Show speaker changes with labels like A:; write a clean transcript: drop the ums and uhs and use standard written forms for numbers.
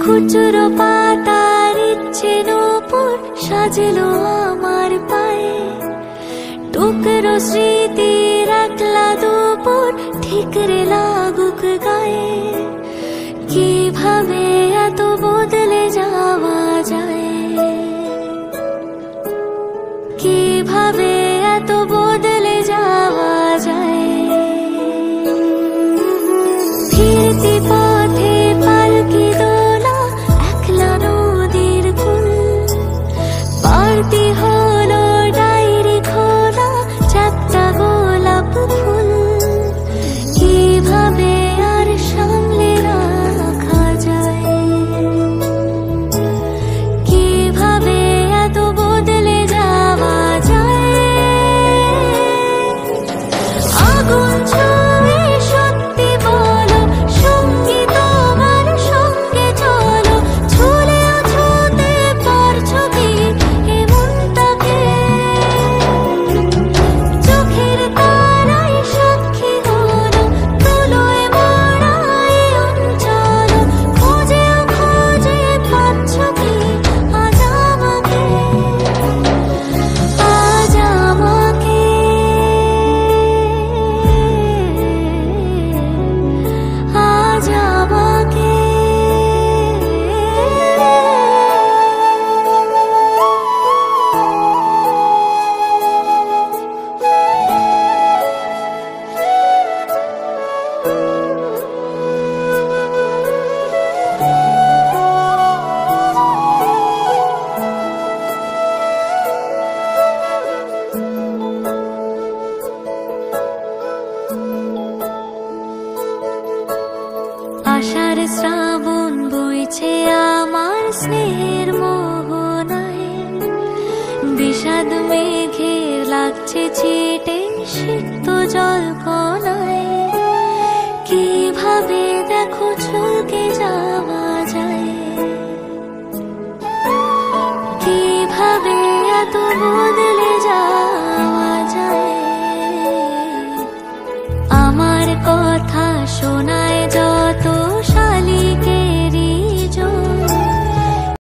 A: খুচরো পাতার ইচ্ছে নূপুর সাজলো আমার পায়ে, টুকরো স্মৃতির একলা দুপুর ঠিকরে লাগুক গায়ে। কিভাবে এত বদলে যাওয়া যায়, কিভাবে এত বদলে যাওয়া যায়। ফিরতি পথে পালকি দোলা একলা নদীর কুল, বাড়তি হলো ডায়েরি খোলা চারটা গোলাপ ফুল। কিভাবে আর সামলে রাখা যায়, কিভাবে এত বদলে যাওয়া যায়। আগুন ছুঁয়ে সত্যি বলো, সঙ্গী তোমার সঙ্গে চলো, ছুলেও ছুঁতে পারছো কি এমনটাকে। চোখের তারাই সাক্ষী হলো, তুলোয় মোড়া এই অঞ্চল, খুঁজেও খুঁজে পাচ্ছো কি আজ আমাকে, আজ আমাকে, আজ আমাকে। আষাঢ় শ্রাবণ বইছে আমার স্নেহের মোহনায়, বিষাদ মেঘে লাগছে ছিটে সিক্ত জল কণায়। কিভাবে দেখো